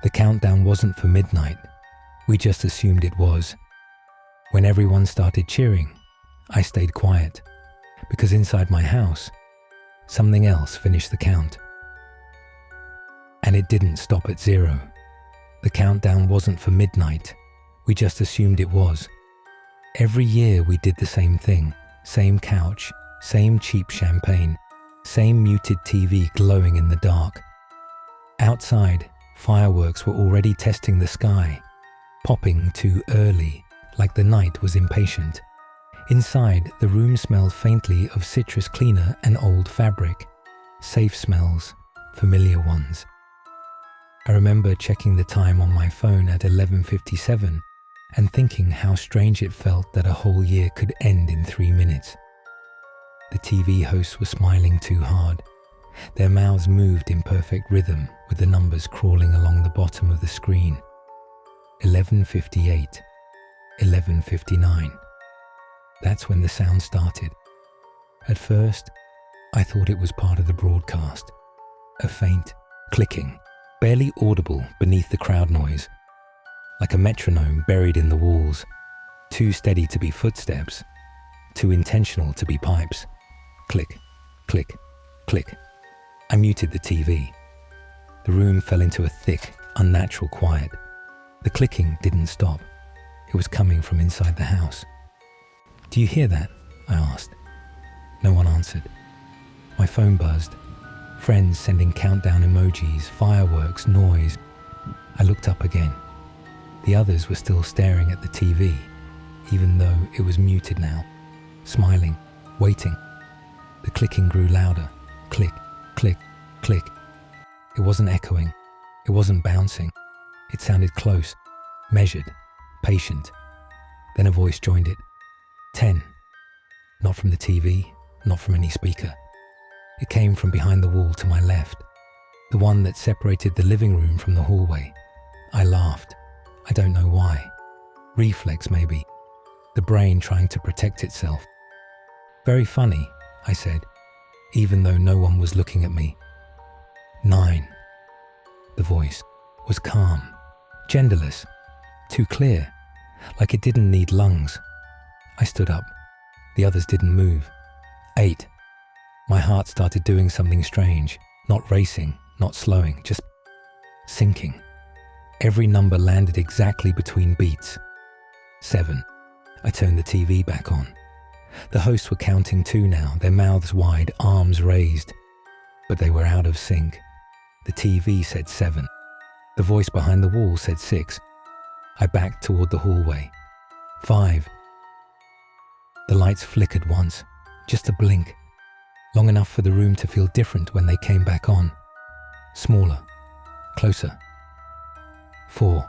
The countdown wasn't for midnight. We just assumed it was. When everyone started cheering, I stayed quiet, because inside my house, something else finished the count. And it didn't stop at 0. The countdown wasn't for midnight. We just assumed it was. Every year we did the same thing. Same couch, same cheap champagne, same muted TV glowing in the dark. Outside, fireworks were already testing the sky, popping too early, like the night was impatient. Inside, the room smelled faintly of citrus cleaner and old fabric. Safe smells, familiar ones. I remember checking the time on my phone at 11:57 and thinking how strange it felt that a whole year could end in 3 minutes. The TV hosts were smiling too hard. Their mouths moved in perfect rhythm with the numbers crawling along the bottom of the screen. 11:58, 11:59. That's when the sound started. At first, I thought it was part of the broadcast. A faint clicking, barely audible beneath the crowd noise. Like a metronome buried in the walls, too steady to be footsteps, too intentional to be pipes. Click, click, click. I muted the TV. The room fell into a thick, unnatural quiet. The clicking didn't stop. It was coming from inside the house. "Do you hear that?" I asked. No one answered. My phone buzzed. Friends sending countdown emojis, fireworks, noise. I looked up again. The others were still staring at the TV, even though it was muted now, smiling, waiting. The clicking grew louder. Click, click, click. It wasn't echoing. It wasn't bouncing. It sounded close, measured, patient. Then a voice joined it. 10. Not from the TV, not from any speaker. It came from behind the wall to my left, the one that separated the living room from the hallway. I laughed. I don't know why. Reflex, maybe. The brain trying to protect itself. "Very funny," I said, even though no one was looking at me. 9. The voice was calm, genderless, too clear, like it didn't need lungs. I stood up. The others didn't move. 8. My heart started doing something strange, not racing, not slowing, just sinking. Every number landed exactly between beats. 7. I turned the TV back on. The hosts were counting too now, their mouths wide, arms raised. But they were out of sync. The TV said 7. The voice behind the wall said 6. I backed toward the hallway. 5. The lights flickered once, just a blink, long enough for the room to feel different when they came back on. Smaller, closer. 4.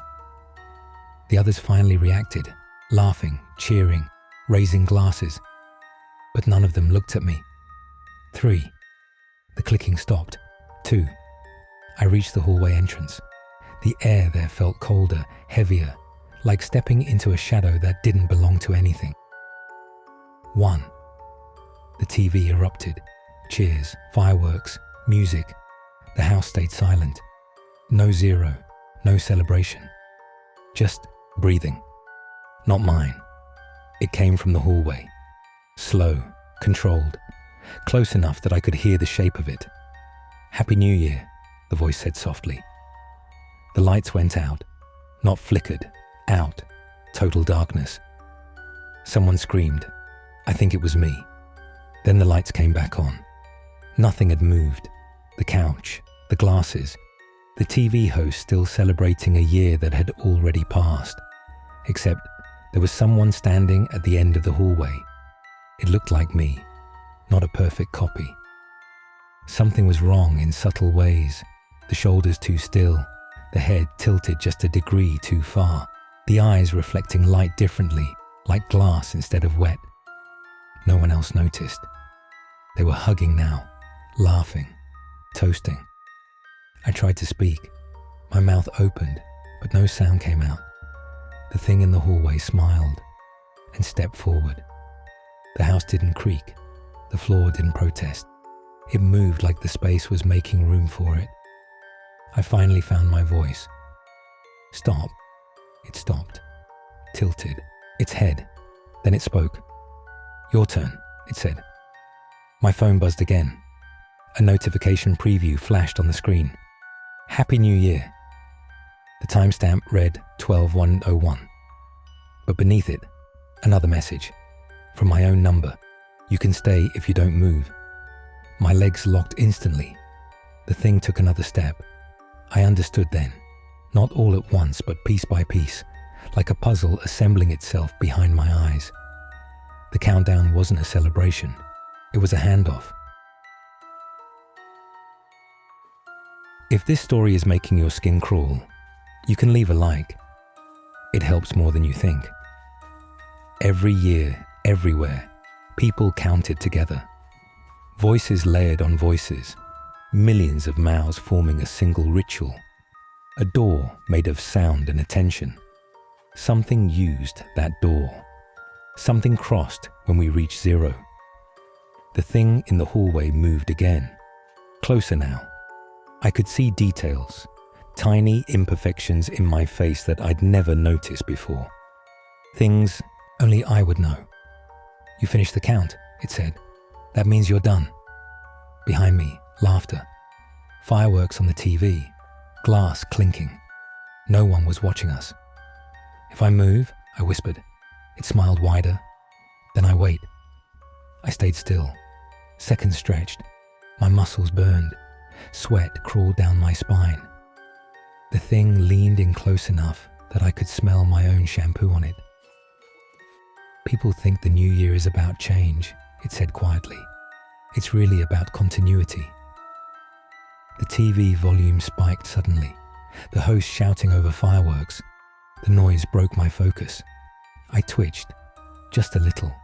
The others finally reacted, laughing, cheering, raising glasses. But none of them looked at me. 3. The clicking stopped. 2. I reached the hallway entrance. The air there felt colder, heavier, like stepping into a shadow that didn't belong to anything. 1. The TV erupted. Cheers, fireworks, music. The house stayed silent. No 0, no celebration. Just breathing. Not mine. It came from the hallway. Slow, controlled, close enough that I could hear the shape of it. "Happy New Year," the voice said softly. The lights went out, not flickered, out, total darkness. Someone screamed. I think it was me. Then the lights came back on. Nothing had moved. The couch, the glasses, the TV host still celebrating a year that had already passed. Except there was someone standing at the end of the hallway. It looked like me, not a perfect copy. Something was wrong in subtle ways. The shoulders too still, the head tilted just a degree too far, the eyes reflecting light differently, like glass instead of wet. No one else noticed. They were hugging now, laughing, toasting. I tried to speak. My mouth opened, but no sound came out. The thing in the hallway smiled and stepped forward. The house didn't creak. The floor didn't protest. It moved like the space was making room for it. I finally found my voice. Stop. It stopped, tilted its head. Then it spoke. Your turn, it said. My phone buzzed again. A notification preview flashed on the screen. Happy New Year. The timestamp read 12/1/01. But beneath it, another message. From my own number. You can stay if you don't move. My legs locked instantly. The thing took another step. I understood then. Not all at once, but piece by piece, like a puzzle assembling itself behind my eyes. The countdown wasn't a celebration. It was a handoff. If this story is making your skin crawl, you can leave a like. It helps more than you think. Every year, everywhere, people counted together. Voices layered on voices, millions of mouths forming a single ritual. A door made of sound and attention. Something used that door. Something crossed when we reached zero. The thing in the hallway moved again. Closer now. I could see details, tiny imperfections in my face that I'd never noticed before. Things only I would know. You finished the count, it said. That means you're done. Behind me, laughter. Fireworks on the TV. Glass clinking. No one was watching us. If I move, I whispered. It smiled wider. Then I wait. I stayed still. Seconds stretched. My muscles burned. Sweat crawled down my spine. The thing leaned in close enough that I could smell my own shampoo on it. People think the new year is about change, it said quietly. It's really about continuity. The TV volume spiked suddenly, the host shouting over fireworks. The noise broke my focus. I twitched, just a little.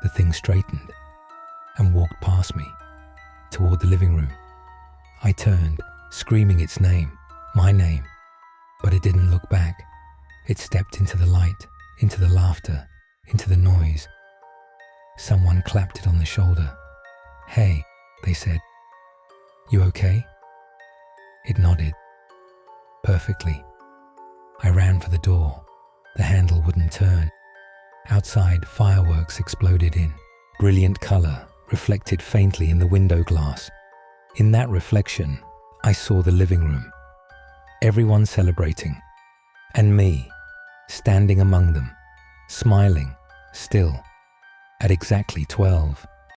The thing straightened and walked past me, toward the living room. I turned, screaming its name, my name, but it didn't look back. It stepped into the light, into the laughter, into the noise. Someone clapped it on the shoulder. Hey, they said. You okay? It nodded. Perfectly. I ran for the door. The handle wouldn't turn. Outside, fireworks exploded in. Brilliant color reflected faintly in the window glass. In that reflection, I saw the living room. Everyone celebrating. And me, standing among them, smiling, still, at exactly 12.